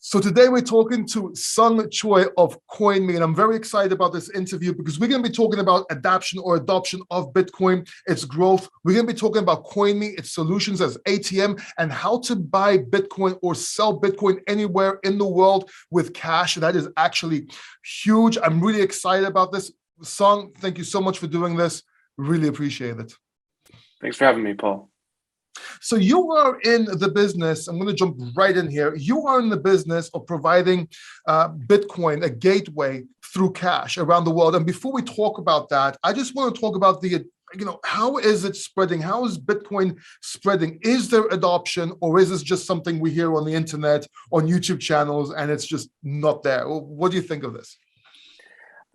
So today we're talking to Sung Choi of Coinme, and I'm very excited about this interview because we're going to be talking about adoption of Bitcoin, its growth. We're going to be talking about Coinme, its solutions as ATM, and how to buy Bitcoin or sell Bitcoin anywhere in the world with cash. That is actually huge. I'm really excited about this. Sung, thank you so much for doing this. Really appreciate it. Thanks for having me, Paul. So you are in the business, I'm going to jump right in here. You are in the business of providing Bitcoin, a gateway through cash around the world. And before we talk about that, I just want to talk about how is it spreading? How is Bitcoin spreading? Is there adoption, or is this just something we hear on the internet, on YouTube channels, and it's just not there? What do you think of this?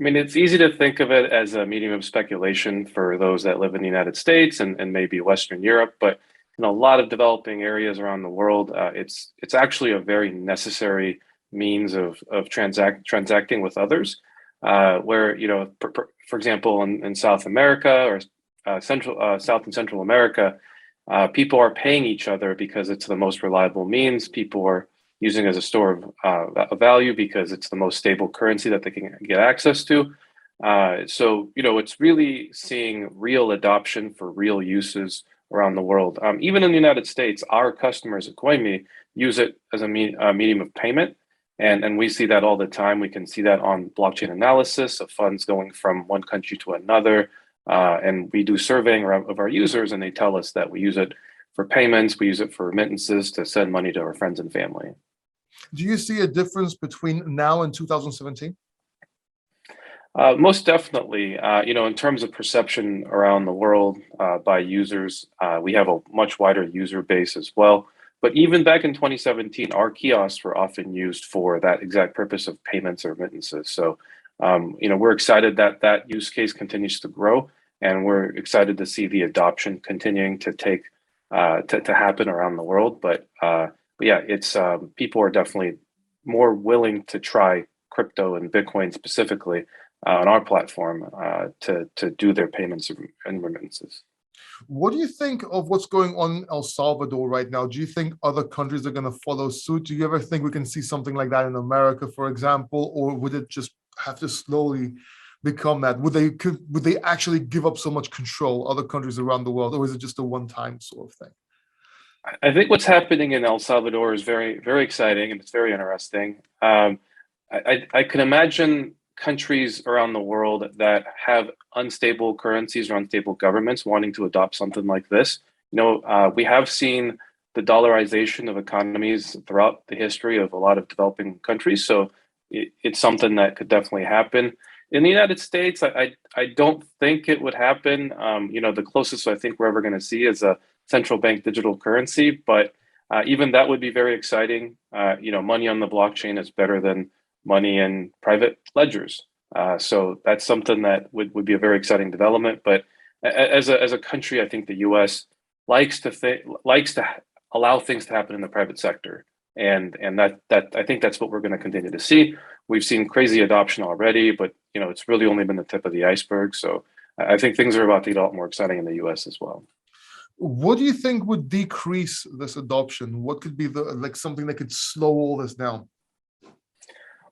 I mean, it's easy to think of it as a medium of speculation for those that live in the United States and maybe Western Europe, but in a lot of developing areas around the world, it's actually a very necessary means of transacting with others. Where for example, in South America or South and Central America, people are paying each other because it's the most reliable means. People are using it as a store of value because it's the most stable currency that they can get access to. So it's really seeing real adoption for real uses around the world. Even in the United States, our customers at Coinme use it as a medium of payment. And we see that all the time. We can see that on blockchain analysis of funds going from one country to another. And we do surveying of our users, and they tell us that we use it for payments. We use it for remittances to send money to our friends and family. Do you see a difference between now and 2017? Most definitely. In terms of perception around the world by users, we have a much wider user base as well. But even back in 2017, our kiosks were often used for that exact purpose of payments or remittances. So, we're excited that that use case continues to grow, and we're excited to see the adoption continuing to happen around the world. But yeah, it's people are definitely more willing to try crypto and Bitcoin specifically on our platform to do their payments and remittances. What do you think of what's going on in El Salvador right now? Do you think other countries are going to follow suit? Do you ever think we can see something like that in America, for example, or would it just have to slowly become that? Would they actually give up so much control, other countries around the world, or is it just a one-time sort of thing? I think what's happening in El Salvador is very, very exciting, and it's very interesting. I can imagine countries around the world that have unstable currencies or unstable governments wanting to adopt something like this. We have seen the dollarization of economies throughout the history of a lot of developing countries. So it's something that could definitely happen. In the United States, I don't think it would happen. The closest I think we're ever going to see is a central bank digital currency, but even that would be very exciting. Money on the blockchain is better than money in private ledgers. So that's something that would be a very exciting development. But as a country, I think the U.S. likes to allow things to happen in the private sector, and that I think that's what we're going to continue to see. We've seen crazy adoption already, but it's really only been the tip of the iceberg. So I think things are about to get a lot more exciting in the U.S. as well. What do you think would decrease this adoption? What could be something that could slow all this down?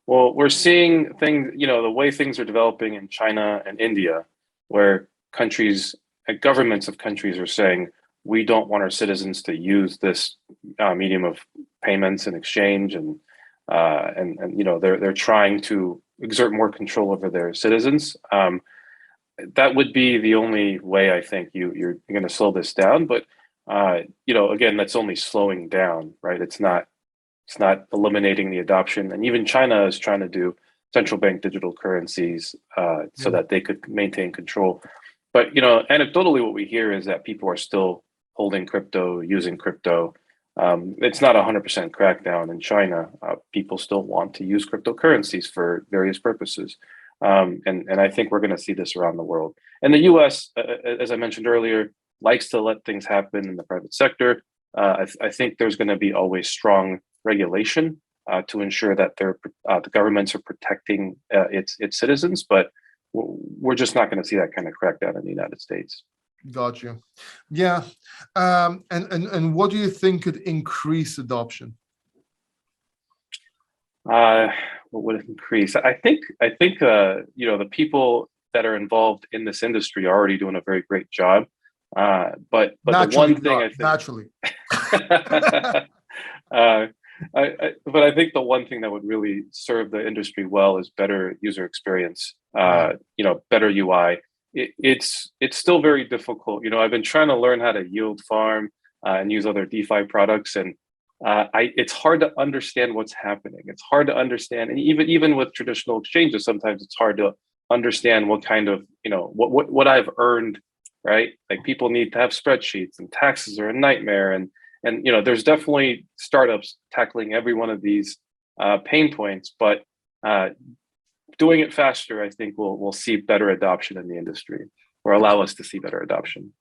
Well, we're seeing things, the way things are developing in China and India, where countries and governments of countries are saying, we don't want our citizens to use this medium of payments and exchange, and they're trying to exert more control over their citizens. That would be the only way I think you're going to slow this down. But again, that's only slowing down, right? It's not eliminating the adoption. And even China is trying to do central bank digital currencies so that they could maintain control. But anecdotally, what we hear is that people are still holding crypto, using crypto. It's not 100% crackdown in China. People still want to use cryptocurrencies for various purposes. And I think we're going to see this around the world. And the U.S., as I mentioned earlier, likes to let things happen in the private sector. I think there's going to be always strong regulation to ensure that the governments are protecting its citizens, but we're just not going to see that kind of crackdown in the United States. Got you. Yeah. And what do you think could increase adoption? What would it increase? The people that are involved in this industry are already doing a very great job. But the Naturally, one we thing are. I think, Naturally. uh, but I think the one thing that would really serve the industry well is better user experience. Better UI. It's still very difficult. I've been trying to learn how to yield farm and use other DeFi products, and it's hard to understand what's happening. It's hard to understand, and even with traditional exchanges, sometimes it's hard to understand what kind of what I've earned, right? Like people need to have spreadsheets, and taxes are a nightmare, and there's definitely startups tackling every one of these pain points, but doing it faster, I think we'll see better adoption in the industry, or allow us to see better adoption.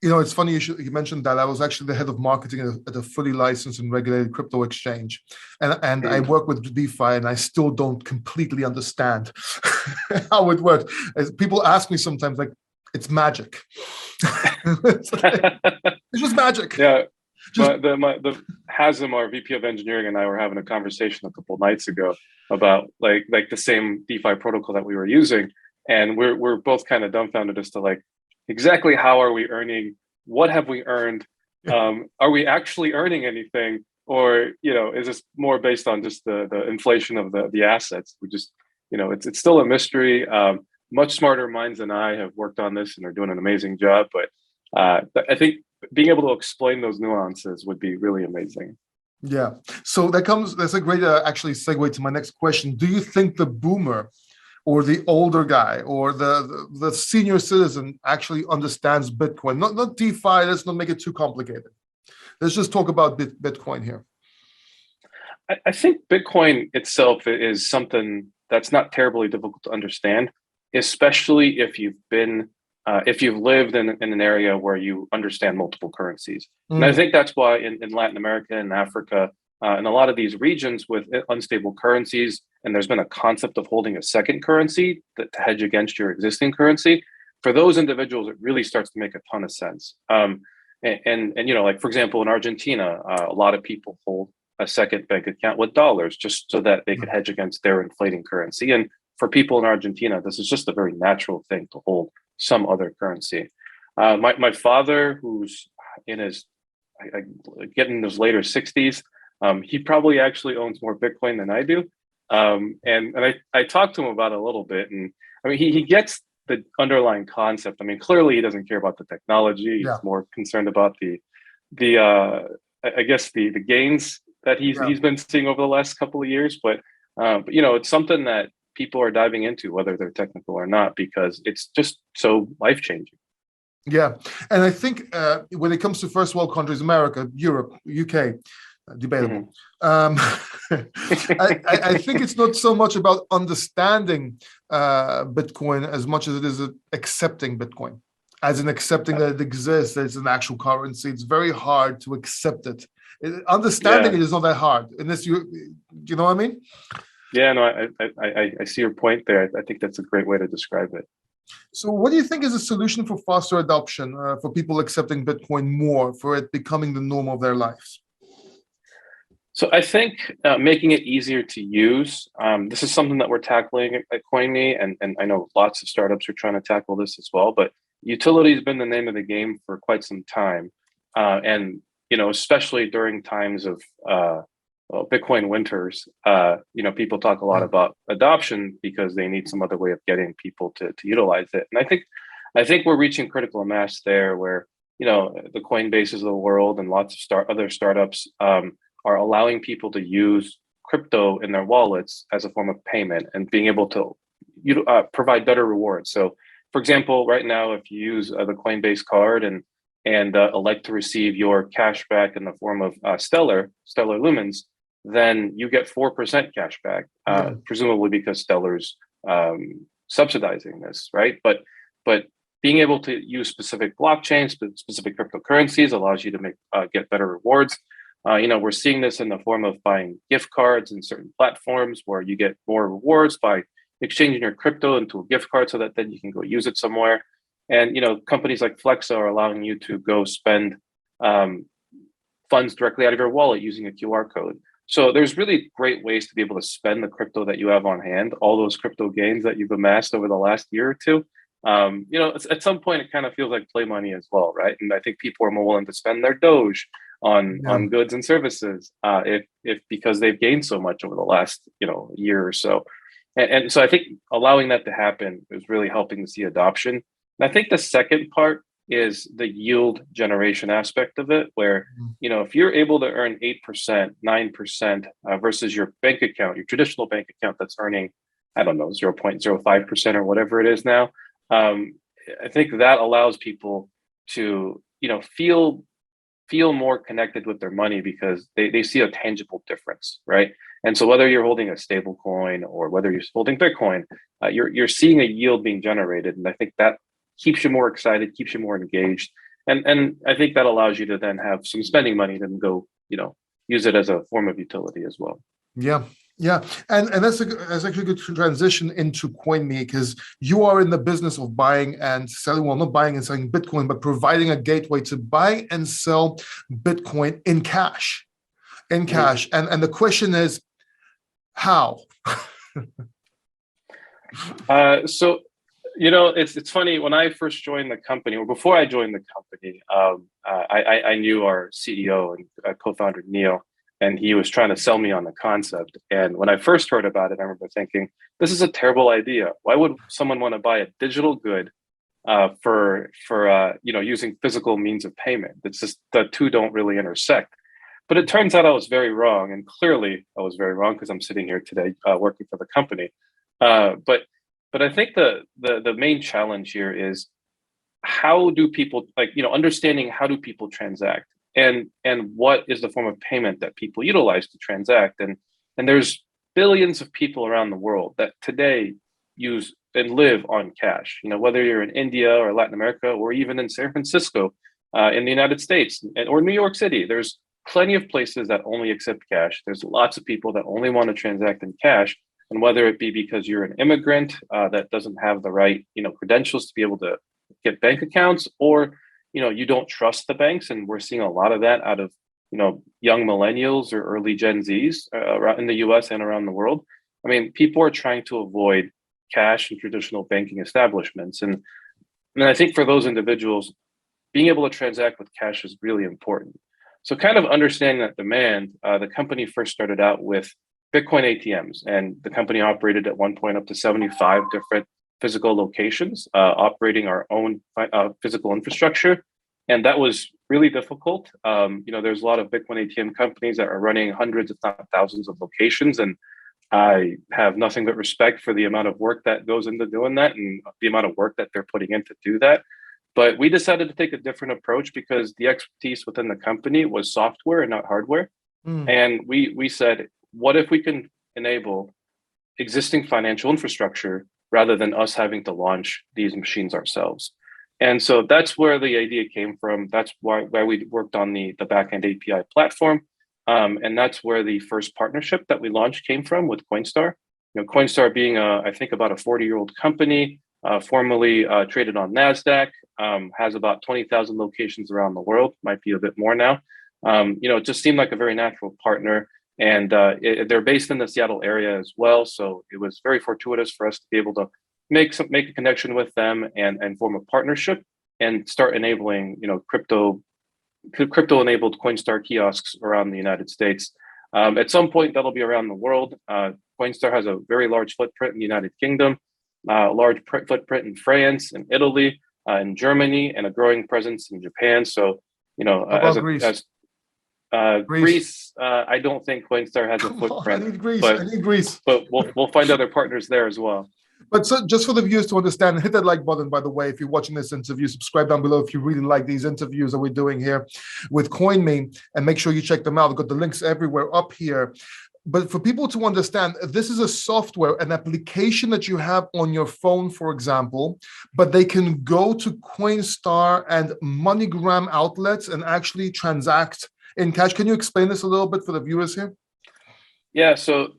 It's funny you mentioned that. I was actually the head of marketing at a fully licensed and regulated crypto exchange, and I work with DeFi, and I still don't completely understand how it works. As people ask me sometimes, like, it's magic. It's just magic. Yeah. The Hazem, our VP of engineering, and I were having a conversation a couple of nights ago about like the same DeFi protocol that we were using, and we're both kind of dumbfounded as to like exactly how are we earning, what have we earned, are we actually earning anything, or is this more based on just the inflation of the assets? We just it's still a mystery. Much smarter minds than I have worked on this and are doing an amazing job, but I think being able to explain those nuances would be really amazing. Yeah. So that's a great actually segue to my next question. Do you think the boomer or the older guy or the senior citizen actually understands Bitcoin? Not DeFi, let's not make it too complicated. Let's just talk about Bitcoin here. I think Bitcoin itself is something that's not terribly difficult to understand, especially if you've lived in an area where you understand multiple currencies. And I think that's why in Latin America and Africa, in a lot of these regions with unstable currencies, and there's been a concept of holding a second currency to hedge against your existing currency, for those individuals, it really starts to make a ton of sense. And like, for example, in Argentina, a lot of people hold a second bank account with dollars just so that they could hedge against their inflating currency. And for people in Argentina, this is just a very natural thing to hold some other currency. My father, who's in his getting his later 60s, he probably actually owns more Bitcoin than I do. And I talked to him about it a little bit, and I mean he gets the underlying concept. I mean, clearly he doesn't care about the technology. He's more concerned about the gains that he's been seeing over the last couple of years. But it's something that people are diving into, whether they're technical or not, because it's just so life-changing. Yeah. And I think when it comes to first world countries, America, Europe, UK, debatable. I think it's not so much about understanding Bitcoin as much as it is accepting Bitcoin, as in accepting that it exists, that it's an actual currency. It's very hard to accept it. Understanding it is not that hard, unless you know what I mean? Yeah, no, I see your point there. I think that's a great way to describe it. So what do you think is a solution for faster adoption, for people accepting Bitcoin more, for it becoming the norm of their lives? So I think making it easier to use. This is something that we're tackling at Coinme, and I know lots of startups are trying to tackle this as well. But utility has been the name of the game for quite some time, and especially during times of Bitcoin winters, people talk a lot about adoption because they need some other way of getting people to utilize it. And I think we're reaching critical mass there, where the Coinbases of the world and lots of other startups are allowing people to use crypto in their wallets as a form of payment and being able to provide better rewards. So, for example, right now, if you use the Coinbase card and elect to receive your cash back in the form of Stellar Lumens, then you get 4% cash back, presumably because Stellar's subsidizing this, right? But being able to use specific blockchains, specific cryptocurrencies allows you to get better rewards. We're seeing this in the form of buying gift cards in certain platforms where you get more rewards by exchanging your crypto into a gift card so that then you can go use it somewhere. And, companies like Flexo are allowing you to go spend funds directly out of your wallet using a QR code. So there's really great ways to be able to spend the crypto that you have on hand, all those crypto gains that you've amassed over the last year or two. At some point it kind of feels like play money as well, right? And I think people are more willing to spend their Doge Yeah. on goods and services if because they've gained so much over the last year or so. And so I think allowing that to happen is really helping to see adoption. And I think the second part is the yield generation aspect of it, where Mhm. if you're able to earn 8%, 9% versus your bank account, your traditional bank account that's earning, I don't know, 0.05% or whatever it is now. Um, I think that allows people to, feel more connected with their money because they see a tangible difference, right? And so whether you're holding a stable coin or whether you're holding Bitcoin, you're seeing a yield being generated. And I think that keeps you more excited, keeps you more engaged. And I think that allows you to then have some spending money to go, use it as a form of utility as well. Yeah, yeah, and that's actually a good transition into Coinme, because you are in the business of buying and selling. Well, not buying and selling Bitcoin, but providing a gateway to buy and sell Bitcoin in cash, Mhm. And the question is, how? So it's funny, when I first joined the company, or before I joined the company, I knew our CEO and co-founder Neil, and he was trying to sell me on the concept. And when I first heard about it, I remember thinking, this is a terrible idea. Why would someone want to buy a digital good for using physical means of payment? It's just the two don't really intersect. But it turns out I was very wrong, and clearly I was very wrong because I'm sitting here today working for the company. But I think the main challenge here is, how do people, understanding how do people transact, and what is the form of payment that people utilize to transact, and there's billions of people around the world that today use and live on cash. Whether you're in India or Latin America or even in San Francisco, in the United States, or New York City, there's plenty of places that only accept cash. There's lots of people that only want to transact in cash. And whether it be because you're an immigrant that doesn't have the right, credentials to be able to get bank accounts, or you don't trust the banks, and we're seeing a lot of that out of young millennials or early Gen Zs in the U.S. and around the world. I mean, people are trying to avoid cash and traditional banking establishments, and I think for those individuals, being able to transact with cash is really important. So, kind of understanding that demand, the company first started out with Bitcoin ATMs, and the company operated at one point up to 75 different physical locations, operating our own physical infrastructure. And that was really difficult. There's a lot of Bitcoin ATM companies that are running hundreds, if not thousands, of locations. And I have nothing but respect for the amount of work that goes into doing that and the amount of work that they're putting in to do that. But we decided to take a different approach because the expertise within the company was software and not hardware. Mm. And we said, what if we can enable existing financial infrastructure rather than us having to launch these machines ourselves? And so that's where the idea came from. That's why we worked on the backend API platform. And that's where the first partnership that we launched came from with Coinstar. Coinstar being, I think, about a 40-year-old company, formerly traded on NASDAQ, has about 20,000 locations around the world, might be a bit more now. It just seemed like a very natural partner. And they're based in the Seattle area as well. So it was very fortuitous for us to be able to make a connection with them and form a partnership and start enabling, crypto enabled Coinstar kiosks around the United States. At some point, that'll be around the world. Coinstar has a very large footprint in the United Kingdom, large footprint in France and Italy, in Germany, and a growing presence in Japan. So, How about Greece? Greece. Greece, I don't think Coinstar has a Come on, I footprint, need Greece. I but need Greece. we'll find other partners there as well. But so just for the viewers to understand, hit that like button, by the way, if you're watching this interview. Subscribe down below if you really like these interviews that we're doing here with Coinme, and make sure you check them out. I've got the links everywhere up here. But for people to understand, this is a software, an application that you have on your phone, for example, but they can go to Coinstar and MoneyGram outlets and actually transact in cash. Can you explain this a little bit for the viewers here? Yeah, so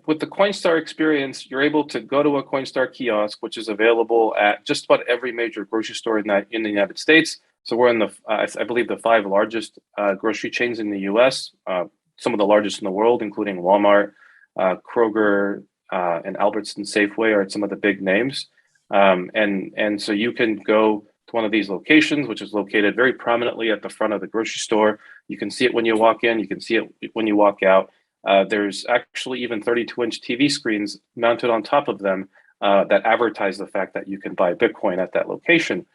with the Coinstar experience, you're able to go to a Coinstar kiosk, which is available at just about every major grocery store in the United States. So we're in I believe, the 5 largest grocery chains in the U.S. some of the largest in the world, including Walmart, Kroger, and Albertson Safeway are some of the big names. And so you can go to one of these locations, which is located very prominently at the front of the grocery store. You can see it when you walk in, you can see it when you walk out. There's actually even 32-inch TV screens mounted on top of them that advertise the fact that you can buy Bitcoin at that location.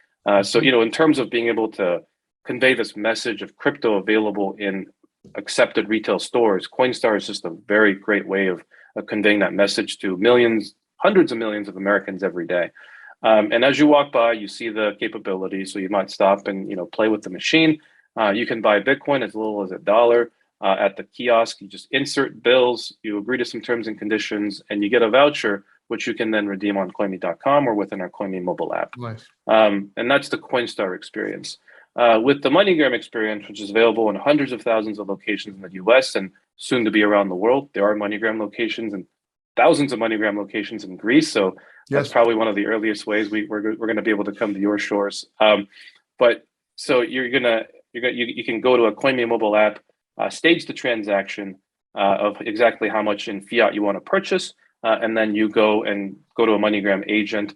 So, in terms of being able to convey this message of crypto available in accepted retail stores, Coinstar is just a very great way of conveying that message to millions, hundreds of millions of Americans every day. And as you walk by, you see the capability. So you might stop and play with the machine. You can buy Bitcoin as little as $1 at the kiosk. You just insert bills, you agree to some terms and conditions, and you get a voucher, which you can then redeem on Coinme.com or within our Coinme mobile app. Nice. And that's the Coinstar experience. With the MoneyGram experience, which is available in hundreds of thousands of locations in the US and soon to be around the world, there are MoneyGram locations and thousands of MoneyGram locations in Greece. So that's probably one of the earliest ways we're going to be able to come to your shores. But so you can go to a Coinme mobile app, stage the transaction of exactly how much in fiat you want to purchase, and then you go to a MoneyGram agent,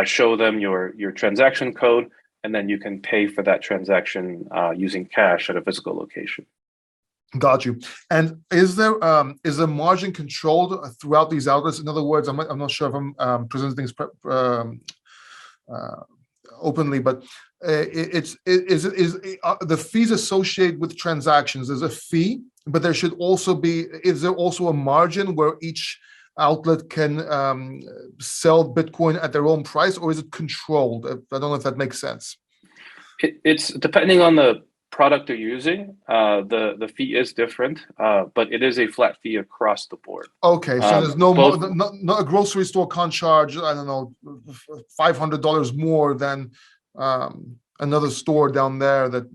show them your transaction code, and then you can pay for that transaction using cash at a physical location. Got you. And is the margin controlled throughout these outlets? In other words, I'm not sure if I'm presenting things openly, but is the fees associated with transactions? There's a fee, but there should also be. Is there also a margin where each outlet can sell Bitcoin at their own price, or is it controlled? I don't know if that makes sense. It's depending on the product they're using. The fee is different, but it is a flat fee across the board. Okay, so there's no a grocery store can't charge, I don't know, $500 more than another store down there that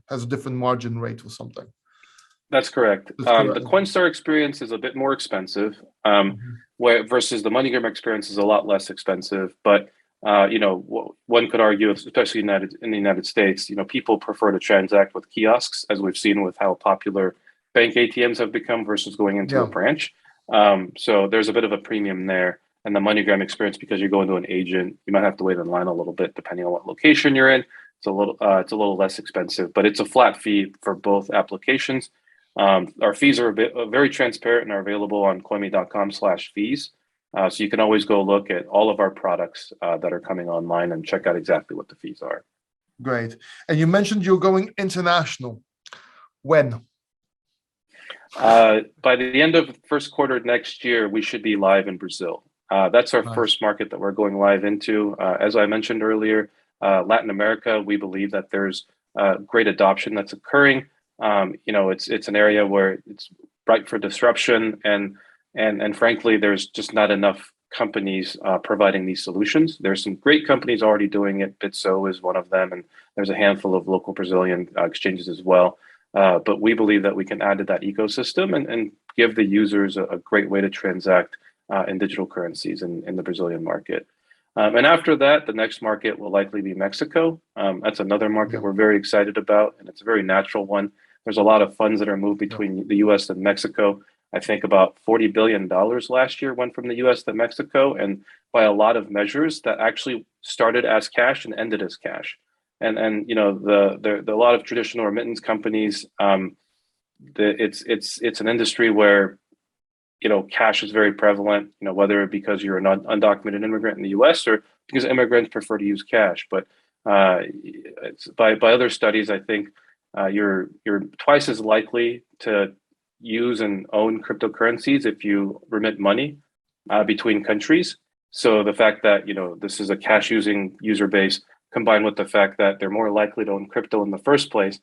has a different margin rate or something. That's correct. The Coinstar experience is a bit more expensive, where versus the MoneyGram experience is a lot less expensive. But one could argue, especially in the United States, people prefer to transact with kiosks, as we've seen with how popular bank ATMs have become versus going into a branch. So there's a bit of a premium there. And the MoneyGram experience, because you're going to an agent, you might have to wait in line a little bit depending on what location you're in. It's a little less expensive, but it's a flat fee for both applications. Our fees are very transparent and are available on Coinme.com/fees. So you can always go look at all of our products that are coming online and check out exactly what the fees are. Great. And you mentioned you're going international. When? By the end of the first quarter next year, we should be live in Brazil. That's our first market that we're going live into. As I mentioned earlier, Latin America, we believe that there's great adoption that's occurring. It's an area where it's ripe for disruption, and frankly, there's just not enough companies providing these solutions. There's some great companies already doing it. Bitso is one of them, and there's a handful of local Brazilian exchanges as well. But we believe that we can add to that ecosystem and give the users a great way to transact in digital currencies in the Brazilian market. And after that, the next market will likely be Mexico. That's another market we're very excited about, and it's a very natural one. There's a lot of funds that are moved between the US and Mexico. I think about $40 billion last year went from the US to Mexico, and by a lot of measures that actually started as cash and ended as cash. And the a lot of traditional remittance companies, it's an industry where cash is very prevalent, whether because you're an undocumented immigrant in the US or because immigrants prefer to use cash. But it's by other studies, I think you're twice as likely to use and own cryptocurrencies if you remit money between countries. So the fact that this is a cash using user base, combined with the fact that they're more likely to own crypto in the first place,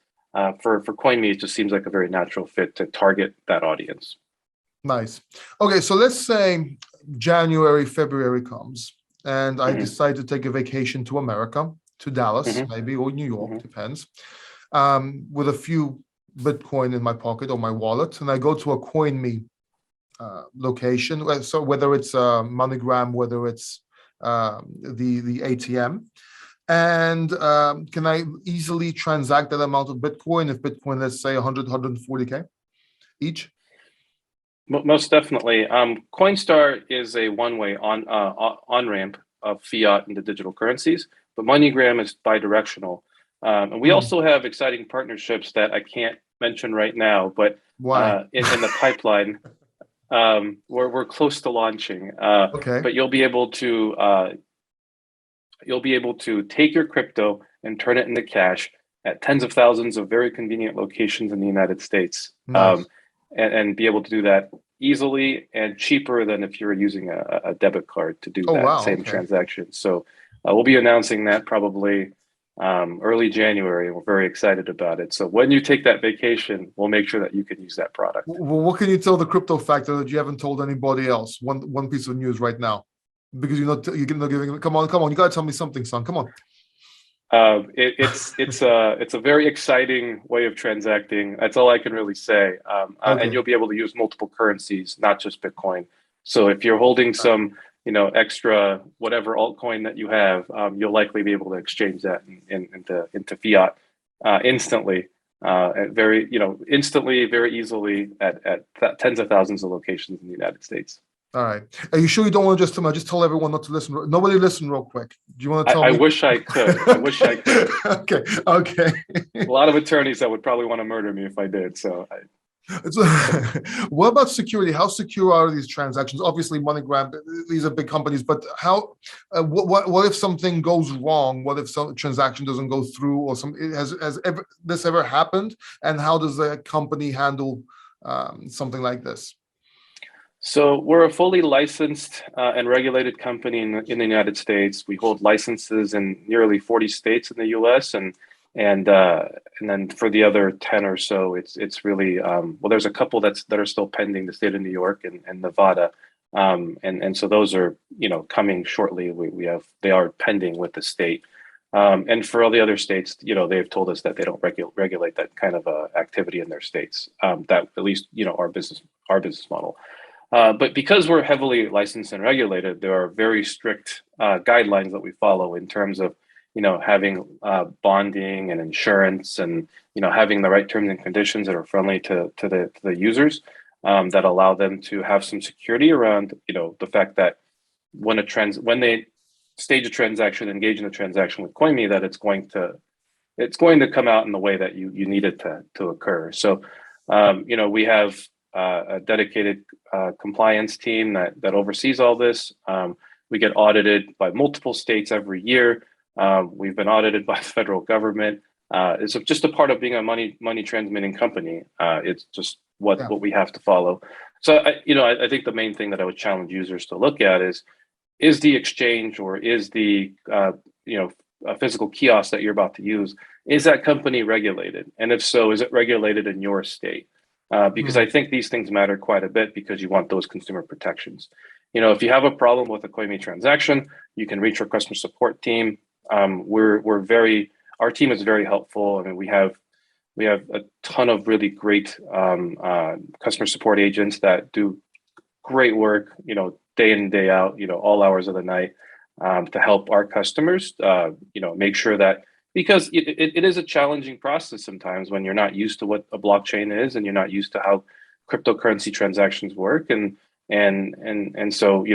for Coinme, it just seems like a very natural fit to target that audience. Nice. Okay, so let's say January, February comes, and I decide to take a vacation to America, to Dallas, maybe, or New York, depends, with a few Bitcoin in my pocket or my wallet, and I go to a Coinme location. So whether it's MoneyGram, whether it's the ATM, and can I easily transact that amount of Bitcoin if Bitcoin, let's say 140K? each? Most definitely. Coinstar is a one-way on-ramp of fiat into digital currencies, but MoneyGram is bi-directional. And we also have exciting partnerships that I can't mention right now, but Why? in the pipeline, we're close to launching. Okay. But you'll be able to take your crypto and turn it into cash at tens of thousands of very convenient locations in the United States. Nice. And be able to do that easily and cheaper than if you're using a debit card to do Oh, that wow. same Okay. transaction. So we'll be announcing that probably early January. We're very excited about it. So when you take that vacation, we'll make sure that you can use that product. Well, what can you tell the crypto factor that you haven't told anybody else? One piece of news right now, because you're not giving. Come on, you gotta tell me something, son. Come on. It's a very exciting way of transacting. That's all I can really say. Okay. And you'll be able to use multiple currencies, not just Bitcoin. So if you're holding some, extra whatever altcoin that you have, you'll likely be able to exchange that into fiat instantly, instantly, very easily at tens of thousands of locations in the United States. All right. Are you sure you don't want to just tell everyone not to listen? Nobody listen real quick. Do you want to tell I me? wish I could. I wish I could. Okay. Okay. A lot of attorneys that would probably want to murder me if I did. So what about security? How secure are these transactions? Obviously, MoneyGram, these are big companies, but how? What if something goes wrong? What if some transaction doesn't go through, or this ever happened? And how does the company handle something like this? So we're a fully licensed and regulated company in the United States. We hold licenses in nearly 40 states in the U.S. and then for the other 10 or so, it's really there's a couple that are still pending, the state of New York and Nevada, and so those are coming shortly. They are pending with the state, and for all the other states, they've told us that they don't regulate that kind of activity in their states. That at least our business model. But because we're heavily licensed and regulated, there are very strict guidelines that we follow in terms of, having bonding and insurance and, having the right terms and conditions that are friendly to the users, that allow them to have some security around, the fact that when they stage a transaction, engage in a transaction with Coinme, that it's going to come out in the way that you need it to occur. So, we have a dedicated compliance team that oversees all this. We get audited by multiple states every year. We've been audited by the federal government. It's just a part of being a money transmitting company. It's just what we have to follow. So I think the main thing that I would challenge users to look at is the exchange, or is the a physical kiosk that you're about to use, is that company regulated? And if so, is it regulated in your state? Because I think these things matter quite a bit, because you want those consumer protections. If you have a problem with a Coinme transaction, you can reach our customer support team. Our team is very helpful. I mean, we have a ton of really great customer support agents that do great work, day in and day out, all hours of the night, to help our customers, make sure that, because it is a challenging process sometimes when you're not used to what a blockchain is and you're not used to how cryptocurrency transactions work, and so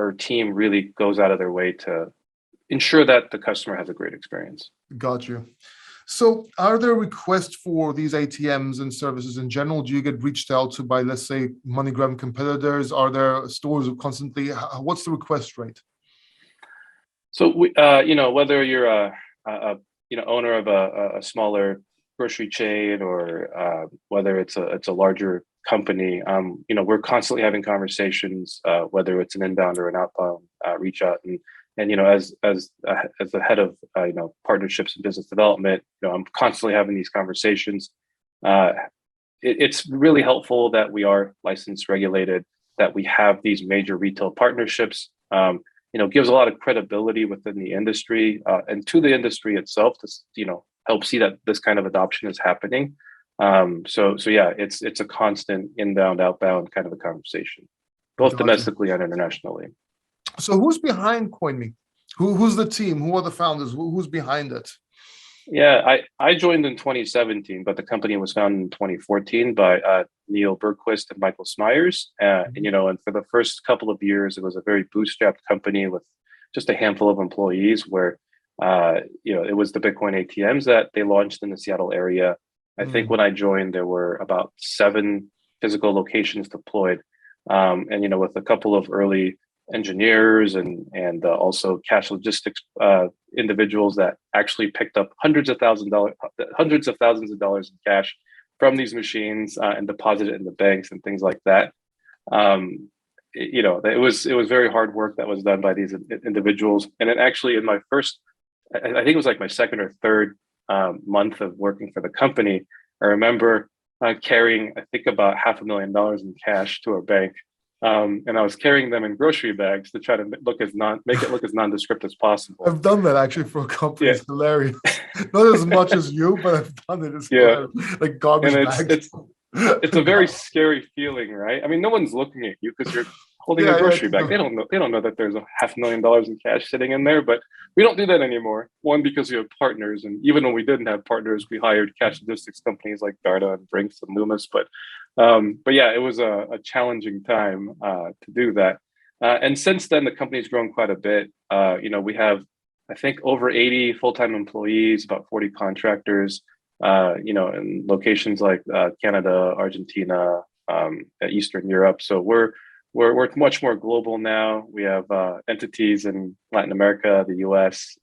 our team really goes out of their way to ensure that the customer has a great experience. Got you. So are there requests for these ATMs and services in general? Do you get reached out to by, let's say, MoneyGram competitors? Are there stores constantly? What's the request rate? So whether you're a owner of a smaller grocery chain, or whether it's a larger company, we're constantly having conversations, whether it's an inbound or an outbound reach out, and as the head of partnerships and business development, I'm constantly having these conversations. It's really helpful that we are licensed, regulated, that we have these major retail partnerships. Gives a lot of credibility within the industry, and to the industry itself, to help see that this kind of adoption is happening. So yeah, it's a constant inbound, outbound kind of a conversation, both domestically and internationally. So who's behind Coinme? Who's the team? Who are the founders? Who's behind it? Yeah, I joined in 2017, but the company was founded in 2014 by Neil Bergquist and Michael Smyers. And for the first couple of years, it was a very bootstrapped company with just a handful of employees where, it was the Bitcoin ATMs that they launched in the Seattle area. I think when I joined, there were about 7 physical locations deployed. And with a couple of early engineers and also cash logistics individuals that actually picked up hundreds of thousands of dollars in cash from these machines and deposited it in the banks and things like that. It was very hard work that was done by these individuals. And it actually, in my first, I think it was like my second or third month of working for the company, I remember carrying, I think, about $500,000 in cash to our bank. And I was carrying them in grocery bags to try to make it look as nondescript as possible. I've done that actually for a company. It's hilarious. Not as much as you, but I've done it. It's hilarious. Like garbage bags. It's a very scary feeling, right? I mean, no one's looking at you because you're holding a grocery bag. They don't know that there's $500,000 in cash sitting in there, but we don't do that anymore. One, because we have partners, and even when we didn't have partners, we hired cash logistics companies like Darda and Brinks and Loomis. But yeah, it was a challenging time to do that. And since then, the company's grown quite a bit. We have, I think, over 80 full-time employees, about 40 contractors. In locations like Canada, Argentina, Eastern Europe. So we're much more global now. We have entities in Latin America, the US,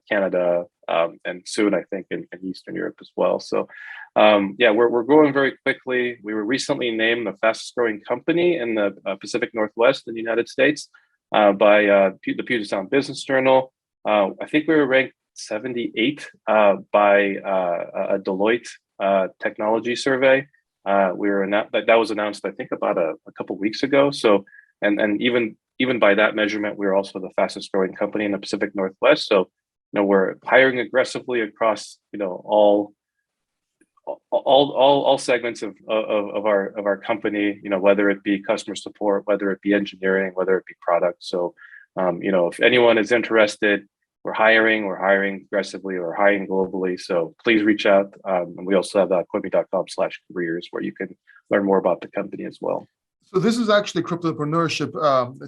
Canada, and soon, I think, in Eastern Europe as well. So we're growing very quickly. We were recently named the fastest growing company in the Pacific Northwest in the United States by the Puget Sound Business Journal. I think we were ranked 78 by a Deloitte technology survey. That was announced, I think, about a couple of weeks ago. So, and even by that measurement, we're also the fastest growing company in the Pacific Northwest. So, we're hiring aggressively across all segments of our company. Whether it be customer support, whether it be engineering, whether it be product. So, if anyone is interested, we're hiring aggressively, we're hiring globally. So please reach out. And we also have coinme.com/careers where you can learn more about the company as well. So this is actually cryptopreneurship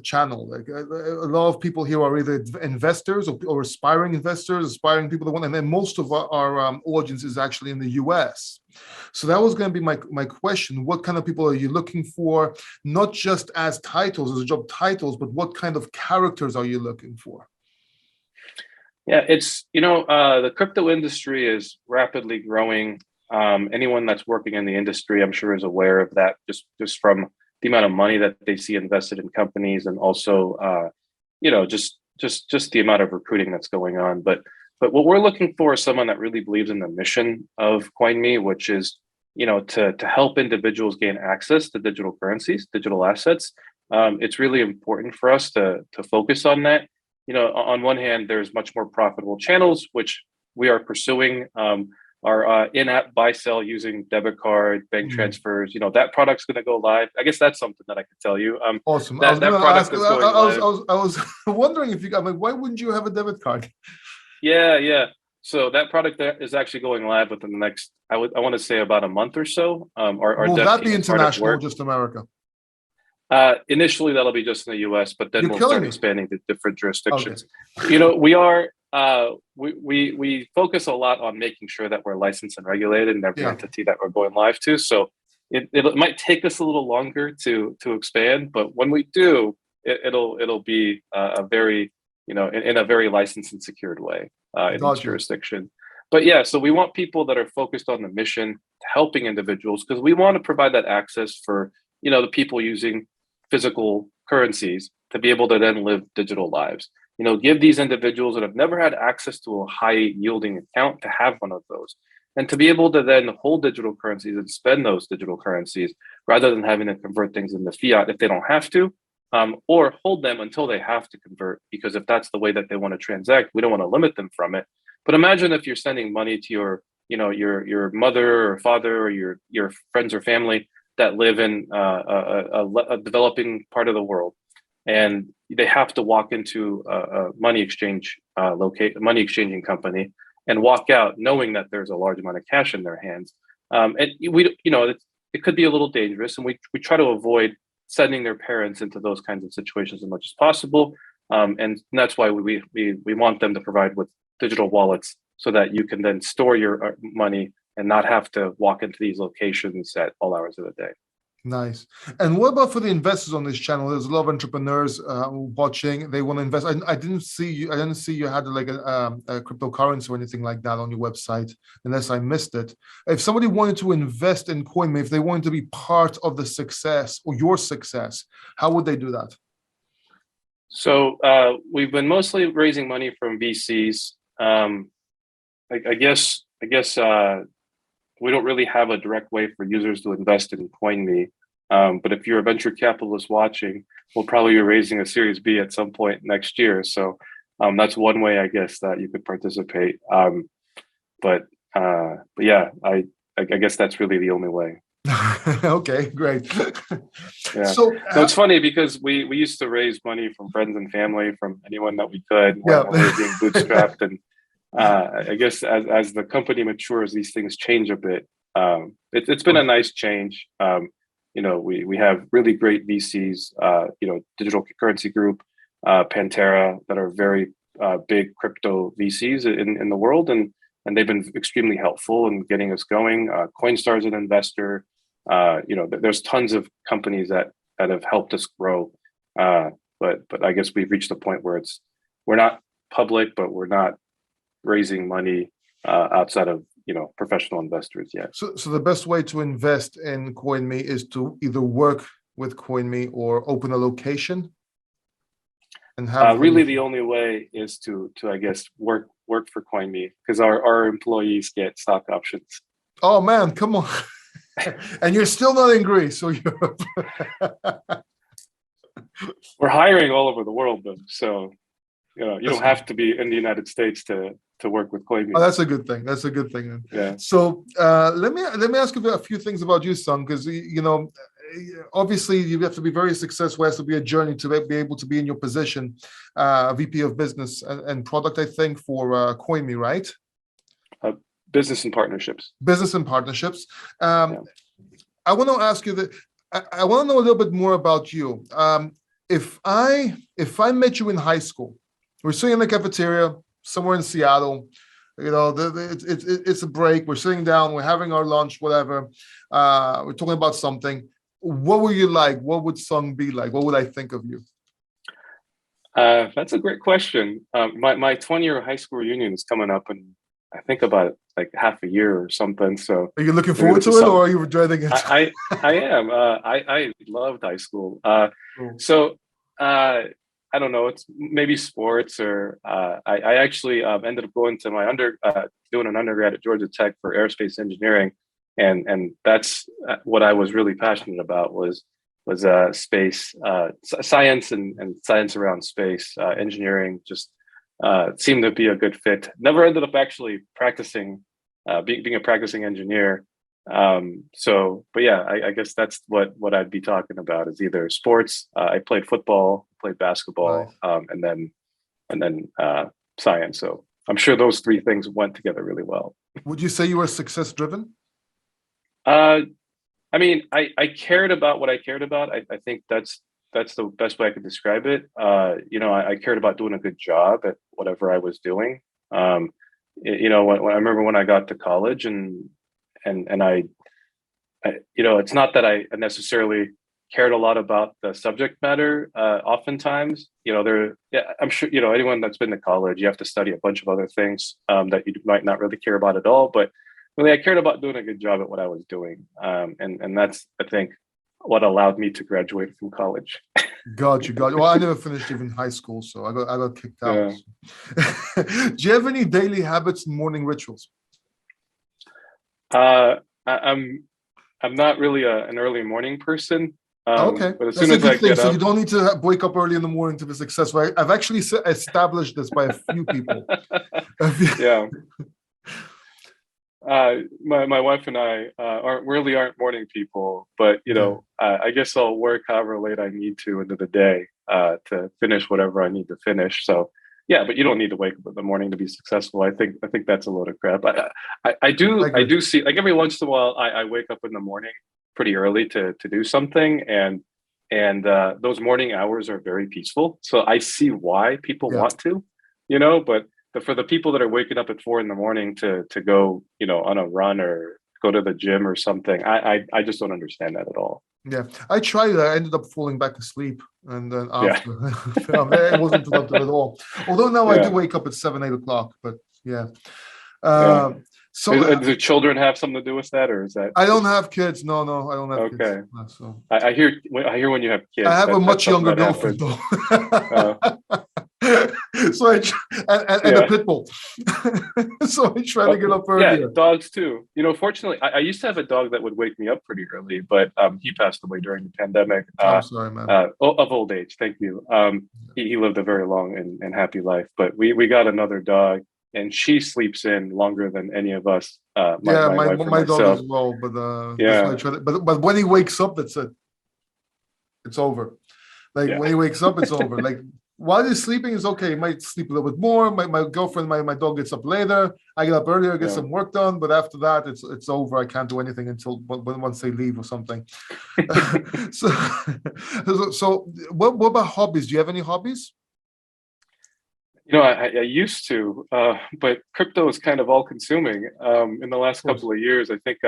channel. Like a lot of people here are either investors or aspiring investors, aspiring people that want, and then most of our audience is actually in the US. So that was going to be my question. What kind of people are you looking for? Not just as titles, as job titles, but what kind of characters are you looking for? Yeah, it's, the crypto industry is rapidly growing. Anyone that's working in the industry, I'm sure, is aware of that just from the amount of money that they see invested in companies, and also, just the amount of recruiting that's going on. But what we're looking for is someone that really believes in the mission of Coinme, which is, to help individuals gain access to digital currencies, digital assets. It's really important for us to focus on that. On one hand, there's much more profitable channels, which we are pursuing. Our in-app buy-sell using debit card, bank transfers, that product's going to go live. I guess that's something that I could tell you. Awesome. I was wondering if you got, why wouldn't you have a debit card? Yeah. So that product is actually going live within the next, I want to say, about a month or so. Will that be international or just America? Initially, that'll be just in the US, but then we'll start expanding to different jurisdictions. Okay. We are we focus a lot on making sure that we're licensed and regulated in every entity that we're going live to. So it might take us a little longer to expand, but when we do, it'll be a very in a very licensed and secured way in each jurisdiction. But yeah, so we want people that are focused on the mission, helping individuals, because we want to provide that access for the people using physical currencies to be able to then live digital lives. Give these individuals that have never had access to a high yielding account to have one of those, and to be able to then hold digital currencies and spend those digital currencies rather than having to convert things into fiat if they don't have to, or hold them until they have to convert, because if that's the way that they want to transact, we don't want to limit them from it. But imagine if you're sending money to your mother or father or your friends or family that live in a developing part of the world, and they have to walk into a money exchanging company and walk out knowing that there's a large amount of cash in their hands. And it could be a little dangerous, and we try to avoid sending their parents into those kinds of situations as much as possible. And that's why we want them to provide with digital wallets so that you can then store your money and not have to walk into these locations at all hours of the day. Nice. And what about for the investors on this channel? There's a lot of entrepreneurs watching. They want to invest. I didn't see you. I didn't see you had like a cryptocurrency or anything like that on your website, unless I missed it. If somebody wanted to invest in Coinme, if they wanted to be part of the success or your success, how would they do that? So we've been mostly raising money from VCs. I guess we don't really have a direct way for users to invest in Coinme. But if you're a venture capitalist watching, we'll probably be raising a Series B at some point next year. So that's one way, I guess, that you could participate. But yeah, I guess that's really the only way. Okay, great. Yeah. So no, it's funny because we used to raise money from friends and family, from anyone that we could when we were being bootstrapped. And I guess as the company matures, these things change a bit. It's been a nice change. We have really great VCs, Digital Currency Group, Pantera, that are very big crypto VCs in the world, and they've been extremely helpful in getting us going. Coinstar is an investor. There's tons of companies that have helped us grow. But I guess we've reached a point where we're not public, but we're not raising money outside of professional investors yet. So the best way to invest in Coinme is to either work with Coinme or open a location and have really the only way is to I guess work for Coinme, because our employees get stock options. Oh man, come on. And you're still not in Greece, so you're we're hiring all over the world though, so you don't have to be in the United States to work with Coinme. Oh, that's a good thing. That's a good thing. Yeah. So let me ask you a few things about you, Sung, because obviously you have to be very successful. It has to be a journey to be able to be in your position, VP of Business and Product, I think, for Coinme, right? Business and partnerships. Business and partnerships. I want to ask you that. I want to know a little bit more about you. If I met you in high school, we're sitting in the cafeteria somewhere in Seattle, it's a break. We're sitting down, we're having our lunch, whatever. We're talking about something. What were you like? What would Sung be like? What would I think of you? That's a great question. My 20-year high school reunion is coming up in, I think, about like half a year or something. So are you looking forward to it, or are you dreading it? I am. I loved high school. So I don't know. It's maybe sports, or I actually ended up going to doing an undergrad at Georgia Tech for aerospace engineering, and that's what I was really passionate about was space science and science around space. Engineering just seemed to be a good fit. Never ended up actually practicing, being a practicing engineer. But yeah, I guess that's what I'd be talking about is either sports. I played football, played basketball, nice. and then science. So I'm sure those three things went together really well. Would you say you were success driven? I mean, I cared about what I cared about. I think that's the best way I could describe it. I cared about doing a good job at whatever I was doing. When I remember when I got to college and I it's not that I necessarily cared a lot about the subject matter. Oftentimes, I'm sure, anyone that's been to college, you have to study a bunch of other things that you might not really care about at all. But really, I cared about doing a good job at what I was doing. And that's, I think, what allowed me to graduate from college. Got you. Well, I never finished even high school, so I got kicked out. Yeah. Do you have any daily habits and morning rituals? I'm not really an early morning person. Okay, but as that's soon a as good I thing. get so up, you don't need to wake up early in the morning to be successful. I've actually established this by a few people. Yeah. My wife and I aren't morning people, but I guess I'll work however late I need to into the day to finish whatever I need to finish. So yeah, but you don't need to wake up in the morning to be successful. I think that's a load of crap. I do see, like, every once in a while I wake up in the morning pretty early to do something, and those morning hours are very peaceful. So I see why people Yeah. want to, but for the people that are waking up at 4 a.m. to go, on a run or go to the gym or something, I just don't understand that at all. Yeah, I tried that. I ended up falling back asleep, and then Yeah. after it wasn't productive at all. Although now I do Yeah. wake up at 7, 8 o'clock, but yeah. Yeah. So Do children have something to do with that, or is that I don't just have kids. No, I don't have kids. okay? So I hear when you have I kids, have a that's much something younger that girlfriend happens. though. Uh, So and a yeah. pit bull. So I try to get up Yeah, earlier. dogs too. Fortunately, I used to have a dog that would wake me up pretty early, but he passed away during the pandemic. I'm sorry, man. Of old age. Thank you. He lived a very long and happy life, but we got another dog, and she sleeps in longer than any of us. Yeah, My wife or my dog as myself. well, but that's why I Yeah, try to. But when he wakes up, that's it. It's over. Like yeah, when he wakes up, it's over. Like while he's sleeping, it's okay. He might sleep a little bit more. My girlfriend, my dog gets up later. I get up earlier, get yeah. some work done. But after that, it's over. I can't do anything until once they leave or something. So, so what about hobbies? Do you have any hobbies? I used to, but crypto is kind of all consuming. In the last Of course. couple of years, I think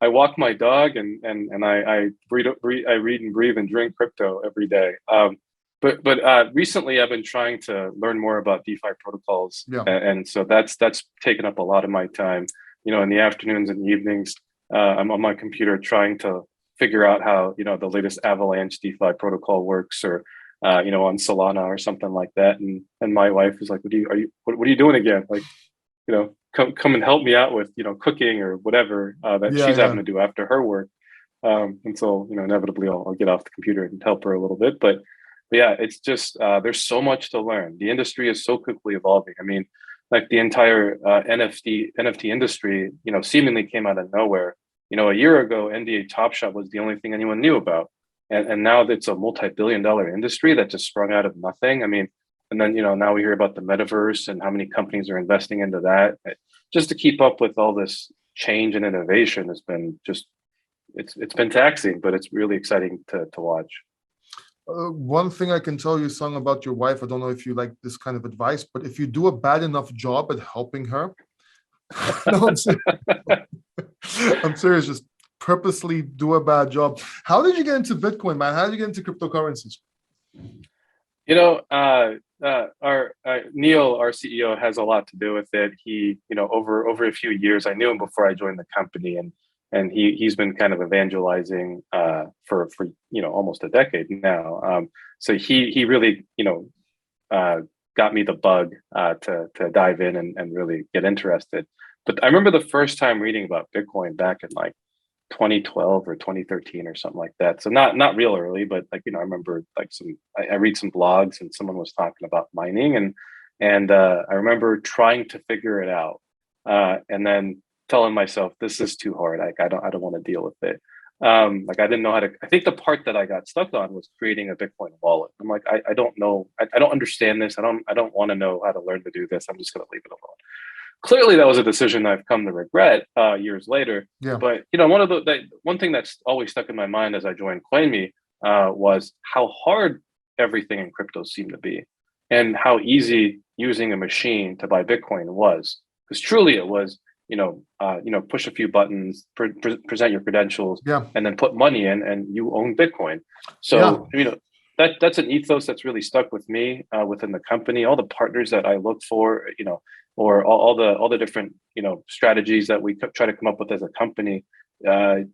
I walk my dog and I read and breathe and drink crypto every day. But recently I've been trying to learn more about DeFi protocols, Yeah. and so that's taken up a lot of my time. In the afternoons and evenings, I'm on my computer trying to figure out how the latest Avalanche DeFi protocol works, or on Solana or something like that. And my wife is like, what are you doing again? Like, come and help me out with, cooking or whatever that Yeah, she's having yeah. to do after her work. And so, inevitably I'll get off the computer and help her a little bit. But yeah, it's just, there's so much to learn. The industry is so quickly evolving. I mean, like the entire NFT industry, seemingly came out of nowhere. A year ago, NBA Top Shot was the only thing anyone knew about. And now it's a multi-billion-dollar industry that just sprung out of nothing. I mean, and then now we hear about the metaverse and how many companies are investing into that. Just to keep up with all this change and innovation has been just it's been taxing, but it's really exciting to watch. One thing I can tell you, Sung, about your wife, I don't know if you like this kind of advice, but if you do a bad enough job at helping her, no, I'm serious, just purposely do a bad job. How did you get into Bitcoin, man? How did you get into cryptocurrencies? Our Neil, our CEO, has a lot to do with it. He, over a few years, I knew him before I joined the company, and he's been kind of evangelizing for almost a decade now. So he really got me the bug to dive in and really get interested. But I remember the first time reading about Bitcoin back in like 2012 or 2013 or something like that. So not real early, but like I remember like I read some blogs and someone was talking about mining, and I remember trying to figure it out, and then telling myself this is too hard. Like I don't want to deal with it. Like I didn't know how to. I think the part that I got stuck on was creating a Bitcoin wallet. I'm like I don't know. I don't understand this. I don't want to know how to learn to do this. I'm just going to leave it alone. Clearly that was a decision I've come to regret years later. Yeah. But one thing that's always stuck in my mind as I joined Coinme was how hard everything in crypto seemed to be, and how easy using a machine to buy Bitcoin was. Because truly it was, push a few buttons, present your credentials, Yeah. and then put money in, and you own Bitcoin. Yeah. So that's an ethos that's really stuck with me within the company. All the partners that I look for, or all the different strategies that we try to come up with as a company.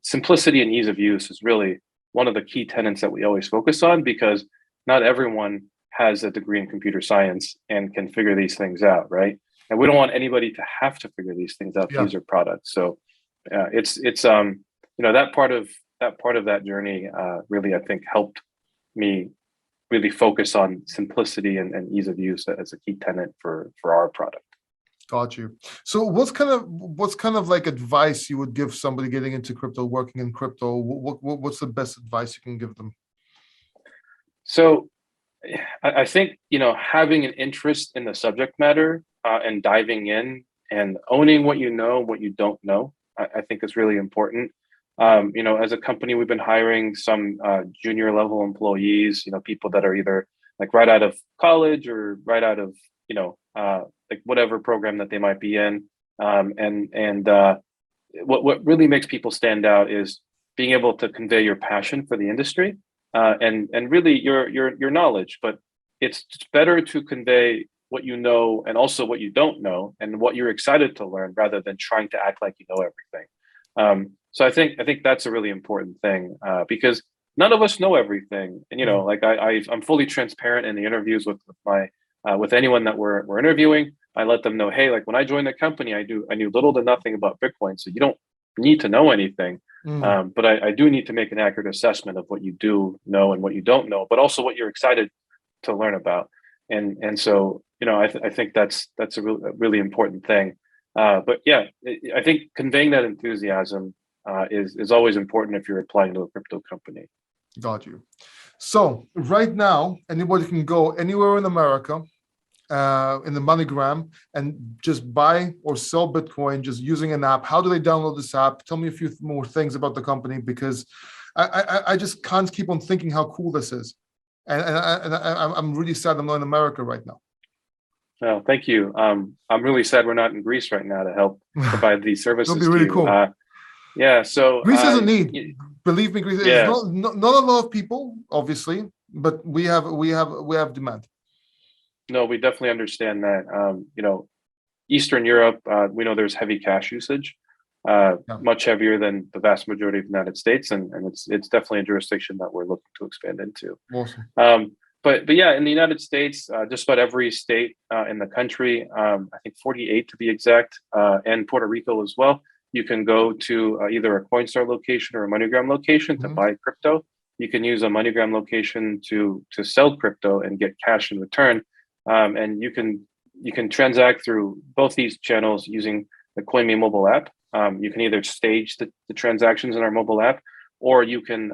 Simplicity and ease of use is really one of the key tenets that we always focus on, because not everyone has a degree in computer science and can figure these things out, right? And we don't want anybody to have to figure these things out to use our products. So it's that part of that journey really, I think, helped me really focus on simplicity and ease of use as a key tenet for our product. Got you. So what's kind of like advice you would give somebody getting into crypto, working in crypto? What's the best advice you can give them? So I think, having an interest in the subject matter and diving in and owning what you know, what you don't know, I think is really important. As a company, we've been hiring some junior level employees, people that are either like right out of college or right out of, like whatever program that they might be in. What really makes people stand out is being able to convey your passion for the industry, and really your knowledge. But it's better to convey what you know and also what you don't know and what you're excited to learn rather than trying to act like you know everything. So I think that's a really important thing, because none of us know everything. And like I'm fully transparent in the interviews with my with anyone that we're interviewing. I let them know, hey, like when I joined the company, I knew little to nothing about Bitcoin, so you don't need to know anything. But I do need to make an accurate assessment of what you do know and what you don't know, but also what you're excited to learn about. And so I think that's a really important thing. But yeah, I think conveying that enthusiasm is always important if you're applying to a crypto company. Got you. So right now, anybody can go anywhere in America, in the MoneyGram, and just buy or sell Bitcoin just using an app. How do they download this app? Tell me a few more things about the company, because I just can't keep on thinking how cool this is. And I'm really sad I'm not in America right now. Oh, thank you. I'm really sad we're not in Greece right now to help provide these services. That'll be really cool. Yeah, so Greece has a need. Believe me, Greece. Yeah. It's not a lot of people, obviously, but we have demand. No, we definitely understand that. Eastern Europe, we know there's heavy cash usage, much heavier than the vast majority of the United States, and it's definitely a jurisdiction that we're looking to expand into. Awesome. But yeah, in the United States, just about every state in the country, I think 48 to be exact, and Puerto Rico as well, you can go to either a Coinstar location or a MoneyGram location to buy crypto. You can use a MoneyGram location to sell crypto and get cash in return. And you can transact through both these channels using the Coinme mobile app. You can either stage the transactions in our mobile app, or you can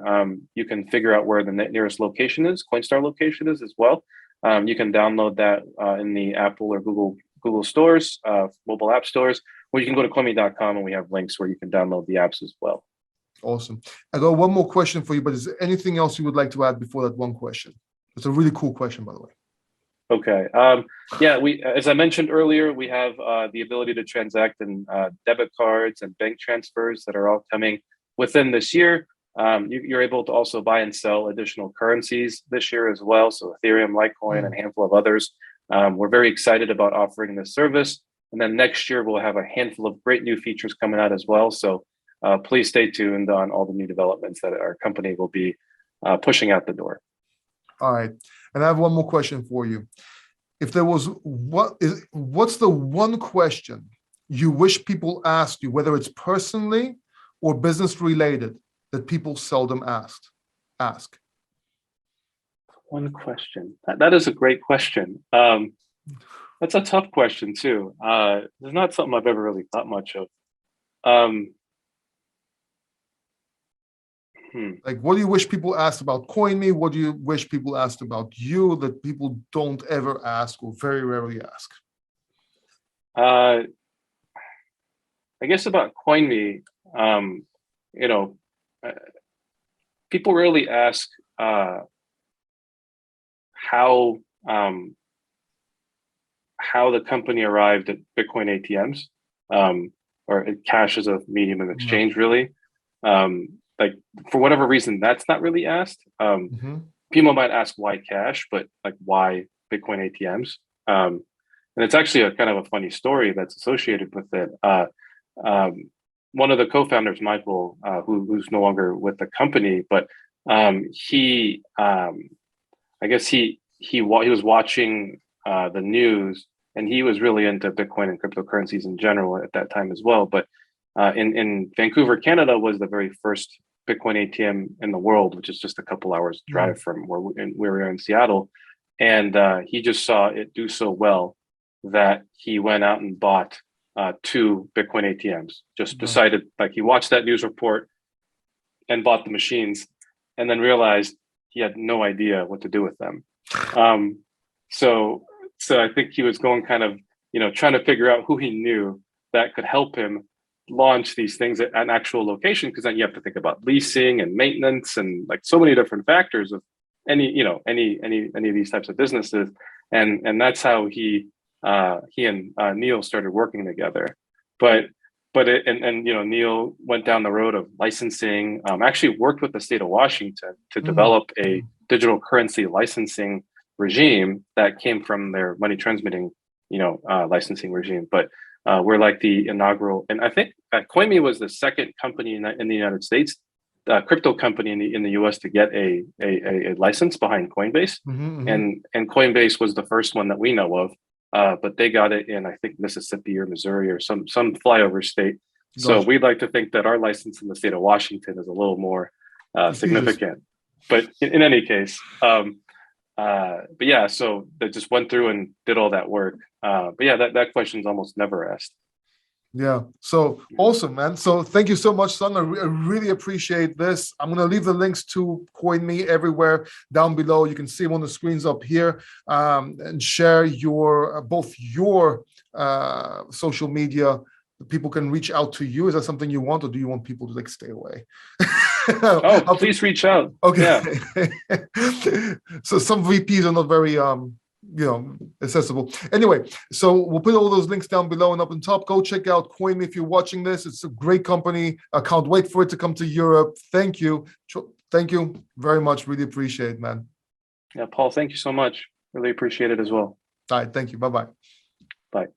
figure out where the nearest location is, Coinstar location is as well. You can download that in the Apple or Google stores, mobile app stores, or you can go to Coinme.com and we have links where you can download the apps as well. Awesome. I got one more question for you, but is there anything else you would like to add before that one question? It's a really cool question, by the way. Okay. Yeah, as I mentioned earlier, we have the ability to transact in debit cards and bank transfers that are all coming within this year. You're able to also buy and sell additional currencies this year as well. So Ethereum, Litecoin, and a handful of others. We're very excited about offering this service. And then next year, we'll have a handful of great new features coming out as well. So please stay tuned on all the new developments that our company will be pushing out the door. All right. And I have one more question for you. If there was, what's the one question you wish people asked you, whether it's personally or business related, that people seldom ask? One question. That is a great question. That's a tough question too. It's not something I've ever really thought much of. Like, what do you wish people asked about Coinme? What do you wish people asked about you that people don't ever ask or very rarely ask? I guess about Coinme, people rarely ask how the company arrived at Bitcoin ATMs, or cash as a medium of exchange, really. Like, for whatever reason, that's not really asked. People might ask why cash, but like, why Bitcoin ATMs? And it's actually a kind of a funny story that's associated with it. One of the co-founders, Michael, who's no longer with the company, but he was watching the news, and he was really into Bitcoin and cryptocurrencies in general at that time as well. But in Vancouver, Canada, was the very first Bitcoin ATM in the world, which is just a couple hours drive from where we were in Seattle. And he just saw it do so well that he went out and bought 2 Bitcoin ATMs. Just decided, like, he watched that news report and bought the machines, and then realized he had no idea what to do with them. So I think he was going kind of, trying to figure out who he knew that could help him launch these things at an actual location, because then you have to think about leasing and maintenance and like so many different factors of any of these types of businesses. And that's how he and Neil started working together. But Neil went down the road of licensing, actually worked with the state of Washington to develop a digital currency licensing regime that came from their money transmitting, licensing regime. But we're like the inaugural, and I think Coinme was the second company in the United States, crypto company in the US to get a license behind Coinbase. And Coinbase was the first one that we know of. But they got it in, I think, Mississippi or Missouri or some flyover state. So we'd like to think that our license in the state of Washington is a little more significant. But in any case, but yeah, so they just went through and did all that work. But yeah, that question's almost never asked. Yeah. So awesome, man. So thank you so much, Sung. I really appreciate this. I'm going to leave the links to Coinme everywhere down below. You can see them on the screens up here, and share both your social media. People can reach out to you. Is that something you want, or do you want people to like stay away? Oh, please reach out. Okay. Yeah. So some VPs are not very accessible. Anyway, so we'll put all those links down below and up on top. Go check out Coinme if you're watching this. It's a great company. I can't wait for it to come to Europe. Thank you. Thank you very much. Really appreciate it, man. Yeah, Paul, thank you so much. Really appreciate it as well. All right. Thank you. Bye-bye. Bye.